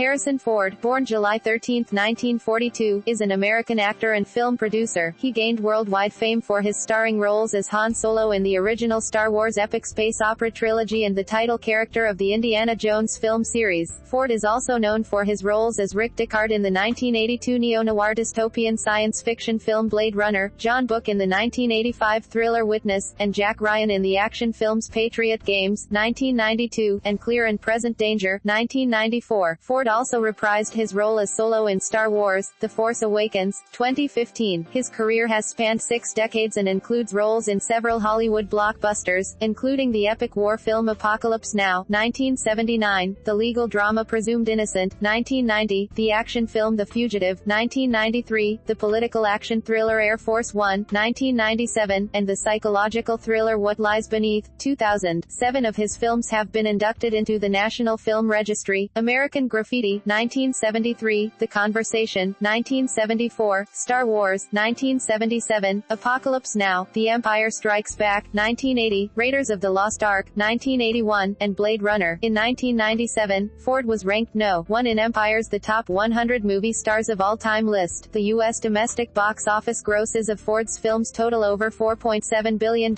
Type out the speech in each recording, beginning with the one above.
Harrison Ford, born July 13, 1942, is an American actor and film producer. He gained worldwide fame for his starring roles as Han Solo in the original Star Wars epic space opera trilogy and the title character of the Indiana Jones film series. Ford is also known for his roles as Rick Deckard in the 1982 neo-noir dystopian science fiction film Blade Runner, John Book in the 1985 thriller Witness, and Jack Ryan in the action films Patriot Games, 1992, and Clear and Present Danger, 1994. Ford also reprised his role as Solo in Star Wars: The Force Awakens, 2015. His career has spanned 6 decades and includes roles in several Hollywood blockbusters, including the epic war film Apocalypse Now, 1979, the legal drama Presumed Innocent, 1990, the action film The Fugitive, 1993, the political action thriller Air Force One, 1997, and the psychological thriller What Lies Beneath, 2000. 7 of his films have been inducted into the National Film Registry: American Graffiti, 1973, The Conversation, 1974, Star Wars, 1977, Apocalypse Now, The Empire Strikes Back, 1980, Raiders of the Lost Ark, 1981, and Blade Runner. In 1997, Ford was ranked No. 1 in Empire's The Top 100 Movie Stars of All Time list. The U.S. domestic box office grosses of Ford's films total over $4.7 billion,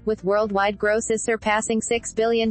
with worldwide grosses surpassing $6 billion,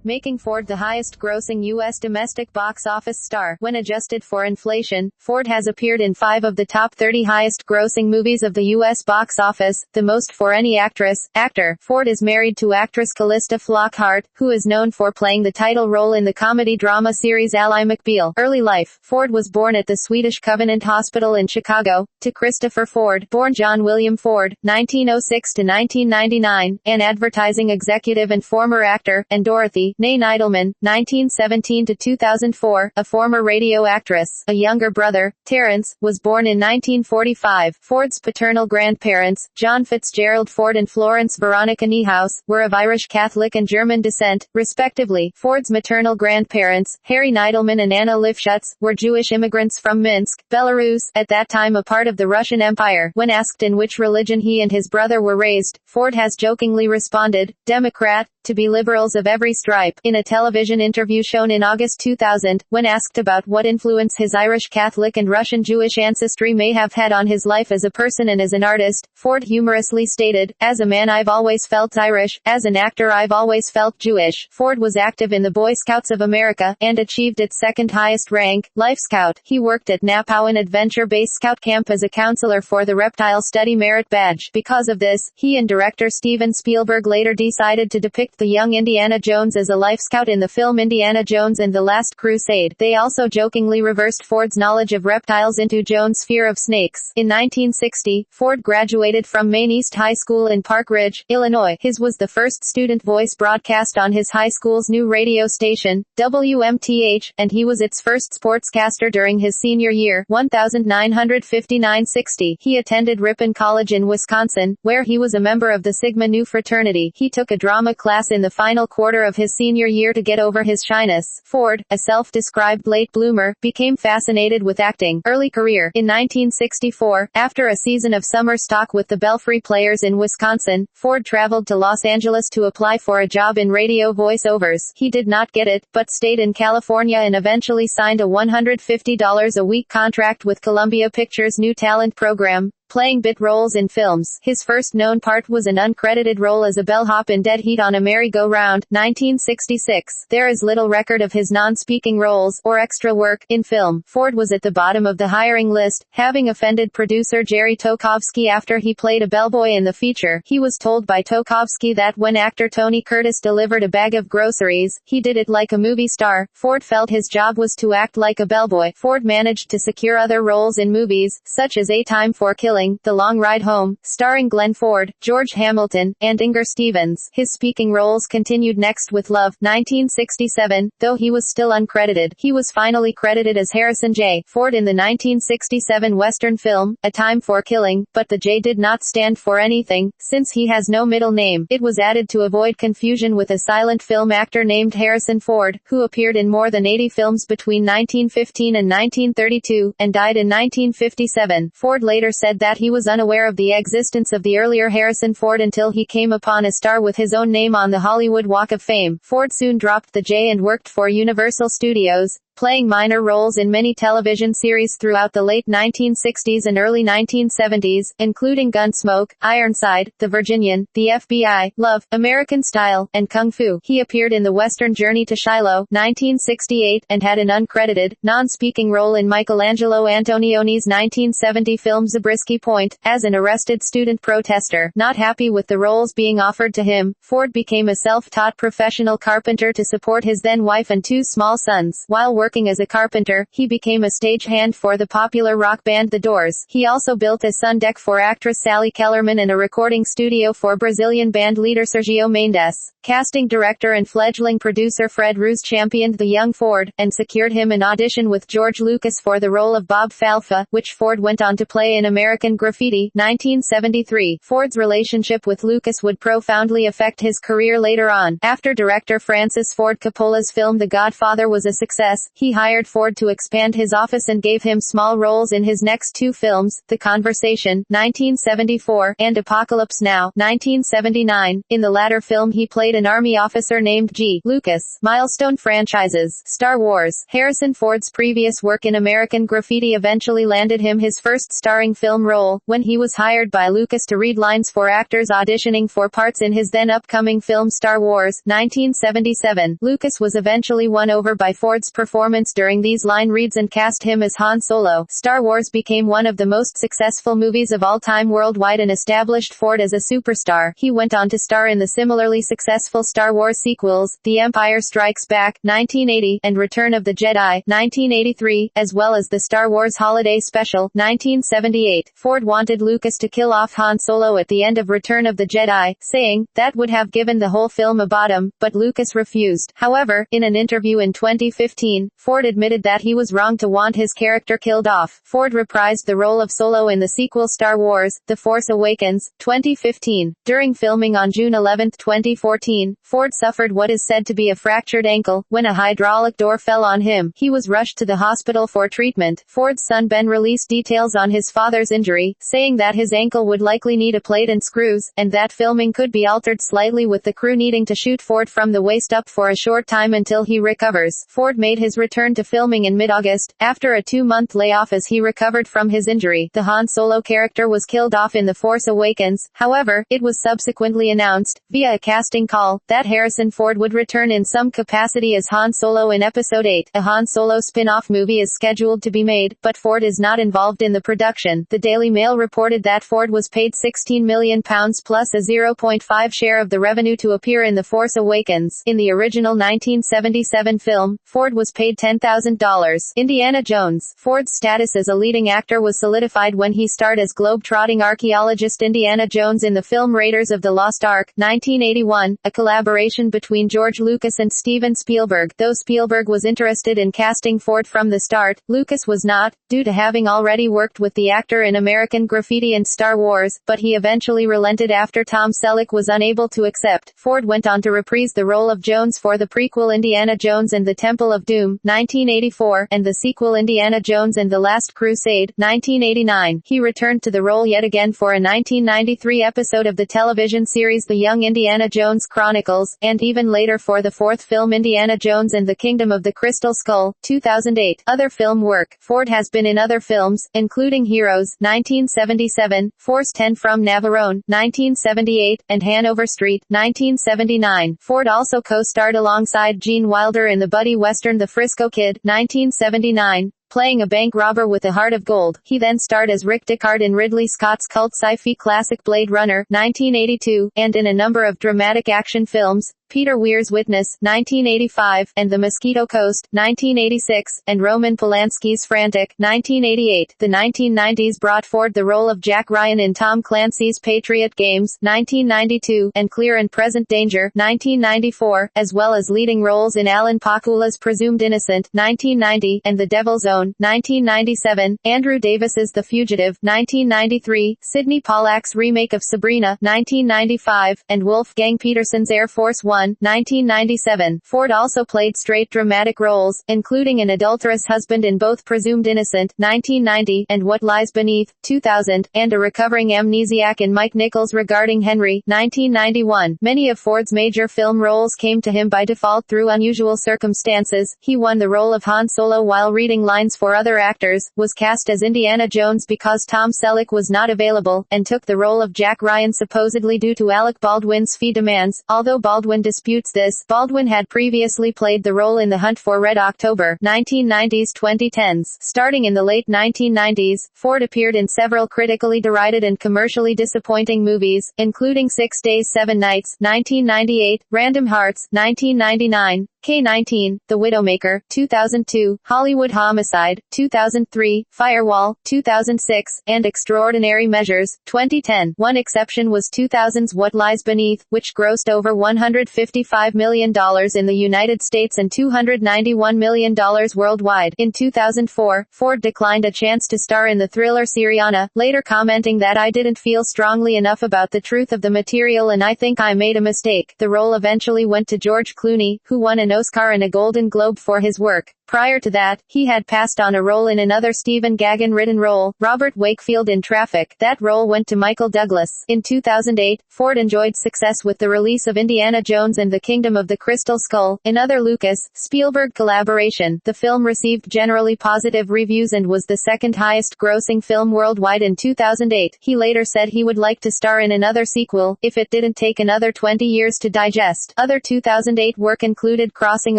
making Ford the highest-grossing U.S. domestic box office star. When adjusted for inflation, Ford has appeared in 5 of the top 30 highest-grossing movies of the U.S. box office, the most for any actor. Ford is married to actress Callista Flockhart, who is known for playing the title role in the comedy-drama series Ally McBeal. Early life: Ford was born at the Swedish Covenant Hospital in Chicago, to Christopher Ford, born John William Ford, 1906 to 1999, an advertising executive and former actor, and Dorothy, née Neidleman, 1917 to 2004, a former radio actress. A younger brother, Terrence, was born in 1945. Ford's paternal grandparents, John Fitzgerald Ford and Florence Veronica Niehaus, were of Irish Catholic and German descent, respectively. Ford's maternal grandparents, Harry Neidleman and Anna Lifshutz, were Jewish immigrants from Minsk, Belarus, at that time a part of the Russian Empire. When asked in which religion he and his brother were raised, Ford has jokingly responded, "Democrat, to be liberals of every stripe." In a television interview shown in August 2000, when asked about what influence his Irish Catholic and Russian Jewish ancestry may have had on his life as a person and as an artist, Ford humorously stated, "As a man I've always felt Irish, as an actor I've always felt Jewish." Ford was active in the Boy Scouts of America, and achieved its second highest rank, Life Scout. He worked at Napowan Adventure Base Scout Camp as a counselor for the Reptile Study Merit Badge. Because of this, he and director Steven Spielberg later decided to depict the young Indiana Jones as a Life Scout in the film Indiana Jones and the Last Crusade. They also jokingly reversed Ford's knowledge of reptiles into Jones' fear of snakes. In 1960, Ford graduated from Maine East High School in Park Ridge, Illinois. His was the first student voice broadcast on his high school's new radio station, WMTH, and he was its first sportscaster during his senior year, 1959-60. He attended Ripon College in Wisconsin, where he was a member of the Sigma Nu fraternity. He took a drama class in the final quarter of his senior year to get over his shyness. Ford, a self-described late bloomer, became fascinated with acting. Early career: in 1964, after a season of summer stock with the Belfry Players in Wisconsin, Ford traveled to Los Angeles to apply for a job in radio voiceovers. He did not get it, but stayed in California and eventually signed a $150 a week contract with Columbia Pictures' New Talent program, playing bit roles in films. His first known part was an uncredited role as a bellhop in Dead Heat on a Merry-Go-Round, 1966. There is little record of his non-speaking roles, or extra work, in film. Ford was at the bottom of the hiring list, having offended producer Jerry Tokovsky after he played a bellboy in the feature. He was told by Tokovsky that when actor Tony Curtis delivered a bag of groceries, he did it like a movie star. Ford felt his job was to act like a bellboy. Ford managed to secure other roles in movies, such as A Time for Killing, The Long Ride Home, starring Glenn Ford, George Hamilton, and Inger Stevens. His speaking roles continued next with Love, 1967, though he was still uncredited. He was finally credited as Harrison J. Ford in the 1967 Western film, A Time for Killing, but the J did not stand for anything, since he has no middle name. It was added to avoid confusion with a silent film actor named Harrison Ford, who appeared in more than 80 films between 1915 and 1932, and died in 1957. Ford later said that that he was unaware of the existence of the earlier Harrison Ford until he came upon a star with his own name on the Hollywood Walk of Fame. Ford soon dropped the J and worked for Universal Studios, playing minor roles in many television series throughout the late 1960s and early 1970s, including Gunsmoke, Ironside, The Virginian, The FBI, Love, American Style, and Kung Fu. He appeared in the Western Journey to Shiloh, 1968, and had an uncredited, non-speaking role in Michelangelo Antonioni's 1970 film Zabriskie Point, as an arrested student protester. Not happy with the roles being offered to him, Ford became a self-taught professional carpenter to support his then-wife and two small sons. While working as a carpenter, he became a stagehand for the popular rock band The Doors. He also built a sun deck for actress Sally Kellerman and a recording studio for Brazilian band leader Sergio Mendes. Casting director and fledgling producer Fred Roos championed the young Ford, and secured him an audition with George Lucas for the role of Bob Falfa, which Ford went on to play in American Graffiti, 1973. Ford's relationship with Lucas would profoundly affect his career later on. After director Francis Ford Coppola's film The Godfather was a success, he hired Ford to expand his office and gave him small roles in his next two films, The Conversation, 1974, and Apocalypse Now, 1979. In the latter film he played an army officer named G. Lucas. Milestone franchises. Star Wars. Harrison Ford's previous work in American Graffiti eventually landed him his first starring film role, when he was hired by Lucas to read lines for actors auditioning for parts in his then upcoming film Star Wars, 1977. Lucas was eventually won over by Ford's performance during these line reads and cast him as Han Solo. Star Wars became one of the most successful movies of all time worldwide and established Ford as a superstar. He went on to star in the similarly successful Star Wars sequels, The Empire Strikes Back, 1980, and Return of the Jedi, 1983, as well as the Star Wars Holiday Special, 1978. Ford wanted Lucas to kill off Han Solo at the end of Return of the Jedi, saying, that would have given the whole film a bottom, but Lucas refused. However, in an interview in 2015, Ford admitted that he was wrong to want his character killed off. Ford reprised the role of Solo in the sequel Star Wars, The Force Awakens, 2015. During filming on June 11, 2014, Ford suffered what is said to be a fractured ankle, when a hydraulic door fell on him. He was rushed to the hospital for treatment. Ford's son Ben released details on his father's injury, saying that his ankle would likely need a plate and screws, and that filming could be altered slightly with the crew needing to shoot Ford from the waist up for a short time until he recovers. Ford made his return to filming in mid-August, after a 2-month layoff as he recovered from his injury. The Han Solo character was killed off in The Force Awakens. However, it was subsequently announced, via a casting call, that Harrison Ford would return in some capacity as Han Solo in Episode 8. A Han Solo spin-off movie is scheduled to be made, but Ford is not involved in the production. The Daily Mail reported that Ford was paid £16 million plus a 0.5 share of the revenue to appear in The Force Awakens. In the original 1977 film, Ford was paid $10,000. Indiana Jones. Ford's status as a leading actor was solidified when he starred as globe-trotting archaeologist Indiana Jones in the film Raiders of the Lost Ark, 1981, a collaboration between George Lucas and Steven Spielberg. Though Spielberg was interested in casting Ford from the start, Lucas was not, due to having already worked with the actor in American Graffiti and Star Wars, but he eventually relented after Tom Selleck was unable to accept. Ford went on to reprise the role of Jones for the prequel Indiana Jones and the Temple of Doom, 1984, and the sequel Indiana Jones and the Last Crusade, 1989. He returned to the role yet again for a 1993 episode of the television series The Young Indiana Jones Chronicles, and even later for the fourth film Indiana Jones and the Kingdom of the Crystal Skull, 2008. Other film work. Ford has been in other films, including Heroes, 1977, Force 10 from Navarone, 1978, and Hanover Street, 1979. Ford also co-starred alongside Gene Wilder in the buddy western The Frisco Kid, 1979. Playing a bank robber with a heart of gold. He then starred as Rick Deckard in Ridley Scott's cult sci-fi classic Blade Runner, 1982, and in a number of dramatic action films, Peter Weir's Witness, 1985, and The Mosquito Coast, 1986, and Roman Polanski's Frantic, 1988. The 1990s brought Ford the role of Jack Ryan in Tom Clancy's Patriot Games, 1992, and Clear and Present Danger, 1994, as well as leading roles in Alan Pakula's Presumed Innocent, 1990, and The Devil's Own, Zone, 1997, Andrew Davis's The Fugitive, 1993, Sidney Pollack's remake of Sabrina, 1995, and Wolfgang Petersen's Air Force One, 1997. Ford also played straight dramatic roles, including an adulterous husband in both Presumed Innocent, 1990, and What Lies Beneath, 2000, and a recovering amnesiac in Mike Nichols Regarding Henry, 1991. Many of Ford's major film roles came to him by default through unusual circumstances. He won the role of Han Solo while reading lines for other actors, was cast as Indiana Jones because Tom Selleck was not available, and took the role of Jack Ryan supposedly due to Alec Baldwin's fee demands. Although Baldwin disputes this, Baldwin had previously played the role in The Hunt for Red October, 1990s-2010s. Starting in the late 1990s, Ford appeared in several critically derided and commercially disappointing movies, including 6 Days 7 Nights, 1998, Random Hearts, 1999, K-19, The Widowmaker, 2002, Hollywood Homicide, 2003, Firewall, 2006, and Extraordinary Measures, 2010. One exception was 2000's What Lies Beneath, which grossed over $155 million in the United States and $291 million worldwide. In 2004, Ford declined a chance to star in the thriller Syriana, later commenting that I didn't feel strongly enough about the truth of the material and I think I made a mistake. The role eventually went to George Clooney, who won an Oscar and a Golden Globe for his work. Prior to that, he had passed on a role in another Stephen Gaghan-written role, Robert Wakefield in Traffic. That role went to Michael Douglas. In 2008, Ford enjoyed success with the release of Indiana Jones and the Kingdom of the Crystal Skull, another Lucas-Spielberg collaboration. The film received generally positive reviews and was the second highest-grossing film worldwide in 2008. He later said he would like to star in another sequel, if it didn't take another 20 years to digest. Other 2008 work included Crossing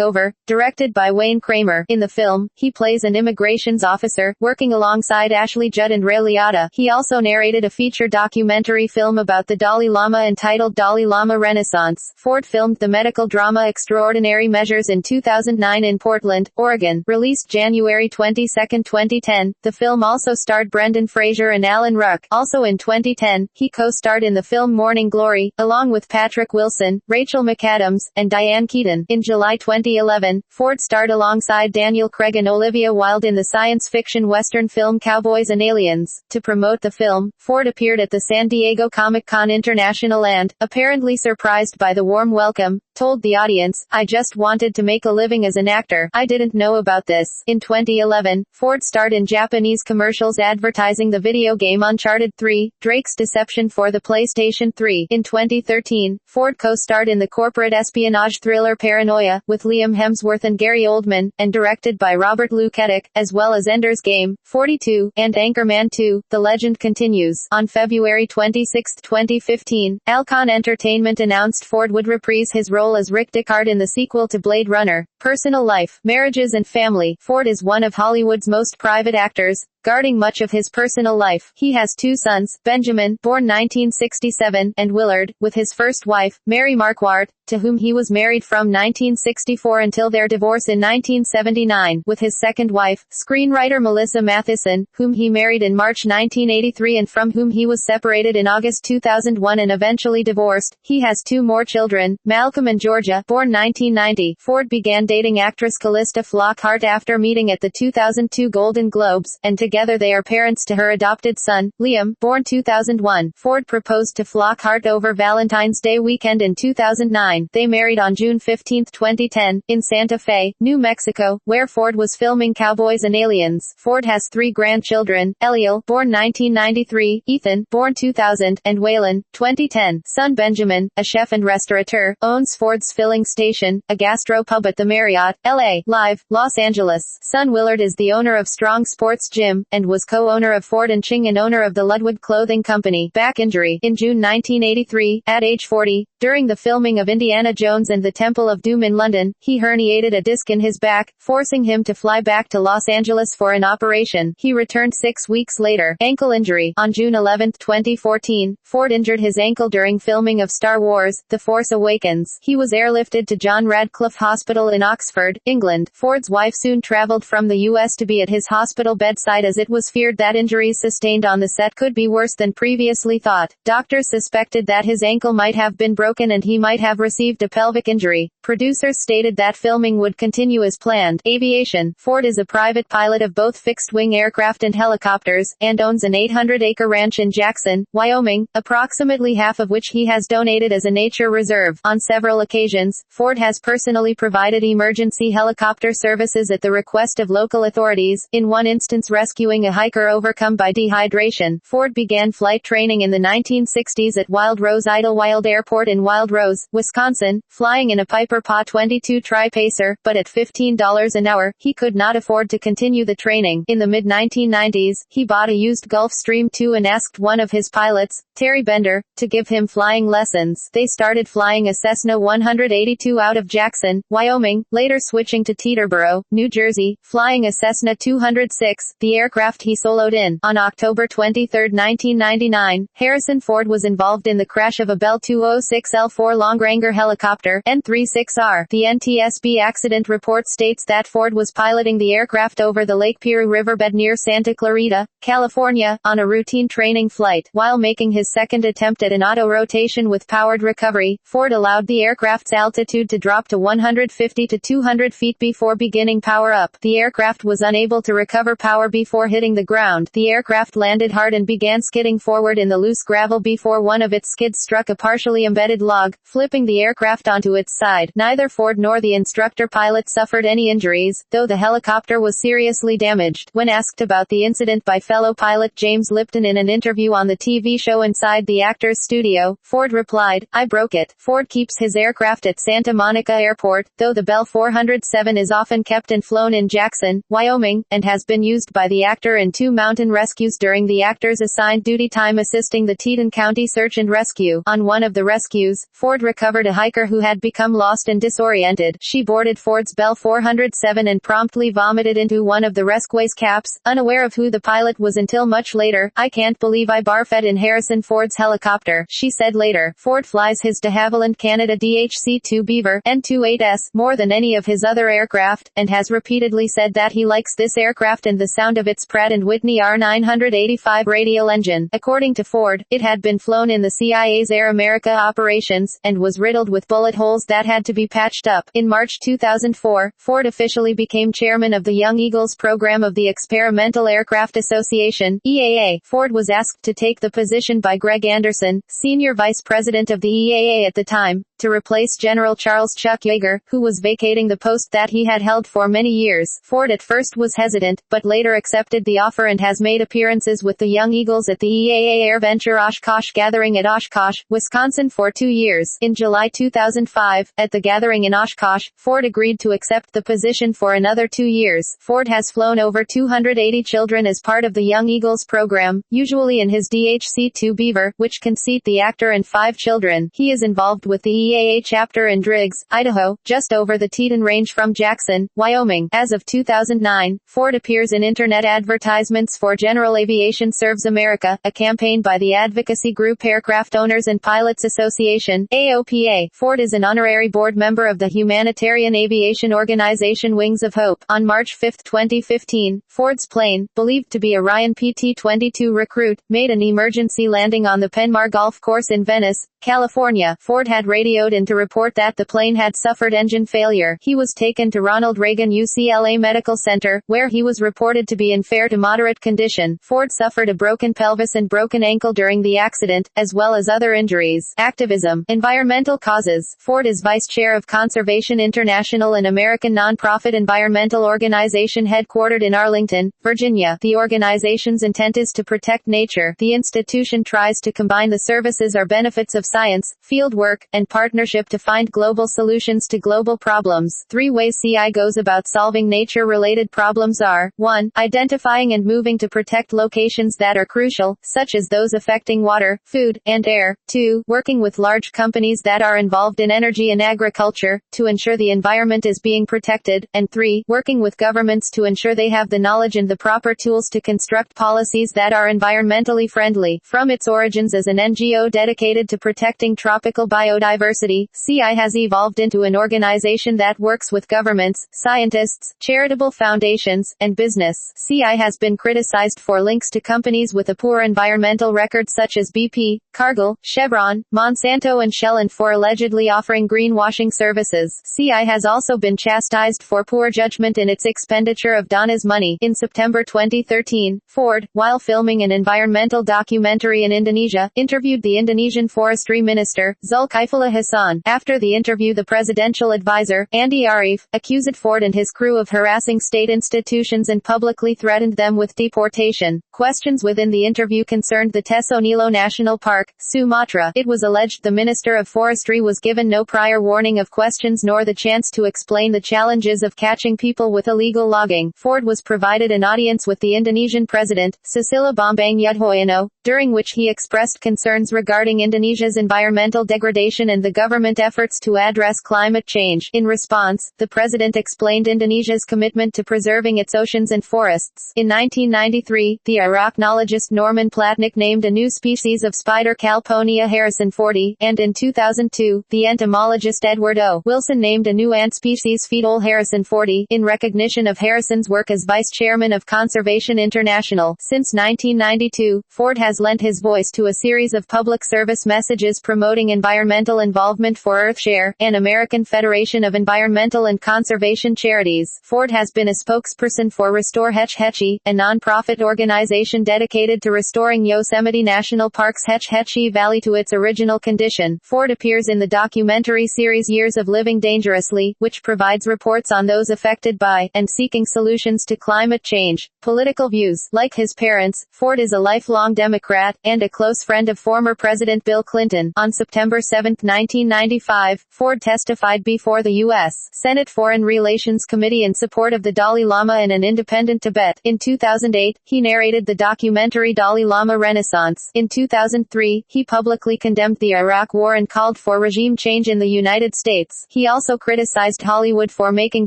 Over, directed by Wayne Kramer. In the film, he plays an immigrations officer, working alongside Ashley Judd and Ray Liotta. He also narrated a feature documentary film about the Dalai Lama entitled Dalai Lama Renaissance. Ford filmed the medical drama Extraordinary Measures in 2009 in Portland, Oregon. Released January 22, 2010, the film also starred Brendan Fraser and Alan Ruck. Also in 2010, he co-starred in the film Morning Glory, along with Patrick Wilson, Rachel McAdams, and Diane Keaton. In July 2011, Ford starred alongside Daniel Craig and Olivia Wilde in the science fiction western film Cowboys and Aliens. To promote the film, Ford appeared at the San Diego Comic-Con International and, apparently surprised by the warm welcome, told the audience, "I just wanted to make a living as an actor. I didn't know about this." In 2011, Ford starred in Japanese commercials advertising the video game Uncharted 3, Drake's Deception for the PlayStation 3. In 2013, Ford co-starred in the corporate espionage thriller Paranoia, with Liam Hemsworth and Gary Oldman, and directed by Robert Luketic, as well as Ender's Game, 42, and Anchorman 2, The Legend Continues. On February 26, 2015, Alcon Entertainment announced Ford would reprise his role as Rick Deckard in the sequel to Blade Runner. Personal life, marriages and family. Ford is one of Hollywood's most private actors, guarding much of his personal life. He has two sons, Benjamin, born 1967, and Willard, with his first wife, Mary Marquardt, to whom he was married from 1964 until their divorce in 1979, with his second wife, screenwriter Melissa Matheson, whom he married in March 1983 and from whom he was separated in August 2001 and eventually divorced. He has two more children, Malcolm and Georgia, born 1990. Ford began dating actress Callista Flockhart after meeting at the 2002 Golden Globes, and together they are parents to her adopted son, Liam, born 2001. Ford proposed to Flockhart over Valentine's Day weekend in 2009. They married on June 15, 2010, in Santa Fe, New Mexico, where Ford was filming Cowboys and Aliens. Ford has three grandchildren, Eliel, born 1993, Ethan, born 2000, and Waylon, 2010. Son Benjamin, a chef and restaurateur, owns Ford's Filling Station, a gastropub at the Marriott, LA, Live, Los Angeles. Son Willard is the owner of Strong Sports Gym, and was co-owner of Ford & Ching and owner of the Ludwig Clothing Company. Back injury. In June 1983, at age 40, during the filming of Indiana Jones and the Temple of Doom in London, he herniated a disc in his back, forcing him to fly back to Los Angeles for an operation. He returned 6 weeks later. Ankle injury. On June 11, 2014, Ford injured his ankle during filming of Star Wars, The Force Awakens. He was airlifted to John Radcliffe Hospital in Oxford, England. Ford's wife soon traveled from the U.S. to be at his hospital bedside as it was feared that injuries sustained on the set could be worse than previously thought. Doctors suspected that his ankle might have been broken broken and he might have received a pelvic injury. Producers stated that filming would continue as planned. Aviation. Ford is a private pilot of both fixed-wing aircraft and helicopters, and owns an 800-acre ranch in Jackson, Wyoming, approximately half of which he has donated as a nature reserve. On several occasions, Ford has personally provided emergency helicopter services at the request of local authorities, in one instance rescuing a hiker overcome by dehydration. Ford began flight training in the 1960s at Wild Rose Idlewild Airport in Wild Rose, Wisconsin, flying in a Piper PA-22 Tri-Pacer, but at $15 an hour, he could not afford to continue the training. In the mid-1990s, he bought a used Gulfstream II and asked one of his pilots, Terry Bender, to give him flying lessons. They started flying a Cessna 182 out of Jackson, Wyoming, later switching to Teterboro, New Jersey, flying a Cessna 206, the aircraft he soloed in. On October 23, 1999, Harrison Ford was involved in the crash of a Bell 206L4 Longranger helicopter, N-36R. The NTSB accident report states that Ford was piloting the aircraft over the Lake Piru riverbed near Santa Clarita, California, on a routine training flight. While making his second attempt at an auto-rotation with powered recovery, Ford allowed the aircraft's altitude to drop to 150 to 200 feet before beginning power-up. The aircraft was unable to recover power before hitting the ground. The aircraft landed hard and began skidding forward in the loose gravel before one of its skids struck a partially embedded log, flipping the aircraft onto its side. Neither Ford nor the instructor pilot suffered any injuries, though the helicopter was seriously damaged. When asked about the incident by fellow pilot James Lipton in an interview on the TV show Inside the Actor's Studio, Ford replied, "I broke it." Ford keeps his aircraft at Santa Monica Airport, though the Bell 407 is often kept and flown in Jackson, Wyoming, and has been used by the actor in 2 mountain rescues during the actor's assigned duty time assisting the Teton County search and rescue. On one of the rescues, Ford recovered a hiker who had become lost and disoriented. She boarded Ford's Bell 407 and promptly vomited into one of the rescue's caps, unaware of who the pilot was until much later. "I can't believe I barfed in Harrison Ford's helicopter," she said later. Ford flies his de Havilland Canada DHC-2 Beaver N28S more than any of his other aircraft, and has repeatedly said that he likes this aircraft and the sound of its Pratt & Whitney R985 radial engine. According to Ford, it had been flown in the CIA's Air America operations, and was riddled with bullet holes that had to be patched up. In March 2004, Ford officially became chairman of the Young Eagles program of the Experimental Aircraft Association, EAA. Ford was asked to take the position by Greg Anderson, senior vice president of the EAA at the time, to replace General Charles Chuck Yeager, who was vacating the post that he had held for many years. Ford at first was hesitant, but later accepted the offer and has made appearances with the Young Eagles at the EAA AirVenture Oshkosh gathering at Oshkosh, Wisconsin for 2 years. In July 2005, at the gathering in Oshkosh, Ford agreed to accept the position for another 2 years. Ford has flown over 280 children as part of the Young Eagles program, usually in his DHC-2 Beaver, which can seat the actor and 5 children. He is involved with the EAA chapter in Driggs, Idaho, just over the Teton Range from Jackson, Wyoming. As of 2009, Ford appears in internet advertisements for General Aviation Serves America, a campaign by the advocacy group Aircraft Owners and Pilots Association, AOPA. Ford is an honorary board member of the humanitarian aviation organization Wings of Hope. On March 5, 2015, Ford's plane, believed to be a Ryan PT-22 Recruit, made an emergency landing on the Penmar Golf Course in Venice, California. Ford had radioed in to report that the plane had suffered engine failure. He was taken to Ronald Reagan UCLA Medical Center, where he was reported to be in fair to moderate condition. Ford suffered a broken pelvis and broken ankle during the accident, as well as other injuries. Activism. Environmental causes. Ford is vice chair of Conservation International, an American nonprofit environmental organization headquartered in Arlington, Virginia. The organization's intent is to protect nature. The institution tries to combine the services or benefits of science, field work, and partnership to find global solutions to global problems. 3 ways CI goes about solving nature-related problems are: 1. Identifying and moving to protect locations that are crucial, such as those affecting water, food, and air. 2. Working with large companies that are involved in energy and agriculture, to ensure the environment is being protected. And 3. Working with governments to ensure they have the knowledge and the proper tools to construct policies that are environmentally friendly. From its origins as an NGO dedicated to protecting tropical biodiversity University, CI has evolved into an organization that works with governments, scientists, charitable foundations, and business. CI has been criticized for links to companies with a poor environmental record such as BP, Cargill, Chevron, Monsanto and Shell, and for allegedly offering greenwashing services. CI has also been chastised for poor judgment in its expenditure of Donna's money. In September 2013, Ford, while filming an environmental documentary in Indonesia, interviewed the Indonesian Forestry Minister, Zulkifli Hasan. After the interview, the presidential advisor, Andi Arief, accused Ford and his crew of harassing state institutions and publicly threatened them with deportation. Questions within the interview concerned the Tesonilo National Park, Sumatra. It was alleged the Minister of Forestry was given no prior warning of questions nor the chance to explain the challenges of catching people with illegal logging. Ford was provided an audience with the Indonesian President, Susilo Bambang Yudhoyono, during which he expressed concerns regarding Indonesia's environmental degradation and the government efforts to address climate change. In response, the president explained Indonesia's commitment to preserving its oceans and forests. In 1993, the arachnologist Norman Platnick named a new species of spider Calponia harrisonfordi, and in 2002, the entomologist Edward O. Wilson named a new ant species Phaedole harrisonfordi, in recognition of Harrison's work as vice chairman of Conservation International. Since 1992, Ford has lent his voice to a series of public service messages promoting environmental involvement for Earthshare, an American Federation of Environmental and Conservation Charities. Ford has been a spokesperson for Restore Hetch Hetchy, a non-profit organization dedicated to restoring Yosemite National Park's Hetch Hetchy Valley to its original condition. Ford appears in the documentary series Years of Living Dangerously, which provides reports on those affected by, and seeking solutions to climate change. Political views. Like his parents, Ford is a lifelong Democrat, and a close friend of former President Bill Clinton. On September 7, 1995, Ford testified before the U.S. Senate Foreign Relations Committee in support of the Dalai Lama and an independent Tibet. In 2008, he narrated the documentary Dalai Lama Renaissance. In 2003, he publicly condemned the Iraq War and called for regime change in the United States. He also criticized Hollywood for making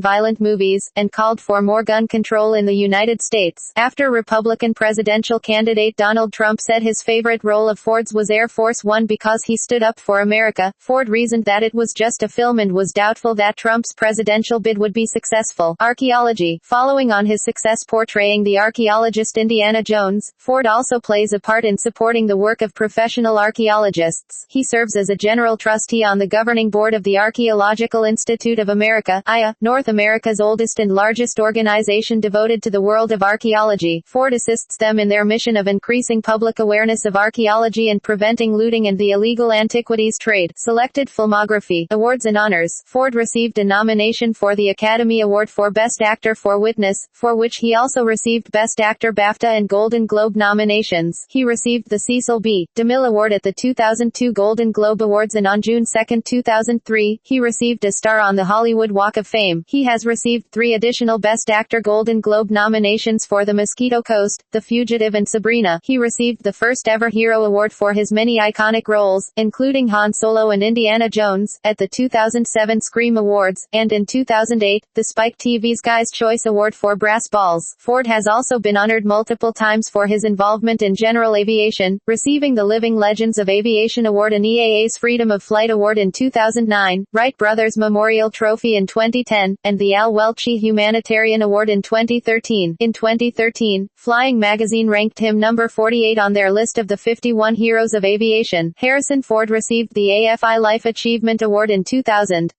violent movies, and called for more gun control in the United States. After Republican presidential candidate Donald Trump said his favorite role of Ford's was Air Force One because he stood up for America, Ford reasoned that it was just a film and was doubtful that Trump's presidential bid would be successful. Archaeology. Following on his success portraying the archaeologist Indiana Jones, Ford also plays a part in supporting the work of professional archaeologists. He serves as a general trustee on the governing board of the Archaeological Institute of America, IA, North America's oldest and largest organization devoted to the world of archaeology. Ford assists them in their mission of increasing public awareness of archaeology and preventing looting and the illegal antiquities trade. Selected filmography. Awards and honors. Ford received a nomination for the Academy Award for Best Actor for Witness, for which he also received Best Actor BAFTA and Golden Globe nominations. He received the Cecil B. DeMille Award at the 2002 Golden Globe Awards, and on June 2, 2003, he received a star on the Hollywood Walk of Fame. He has received 3 additional Best Actor Golden Globe nominations for The Mosquito Coast, The Fugitive and Sabrina. He received the first ever Hero Award for his many iconic roles, including Han Solo and Indiana Jones, at the 2007 Scream Awards, and in 2008, the Spike TV's Guy's Choice Award for Brass Balls. Ford has also been honored multiple times for his involvement in general aviation, receiving the Living Legends of Aviation Award and EAA's Freedom of Flight Award in 2009, Wright Brothers Memorial Trophy in 2010, and the Al Welchi Humanitarian Award in 2013. In 2013, Flying Magazine ranked him number 48 on their list of the 51 heroes of aviation. Harrison Ford received the AFI Life Achievement Award in 2000.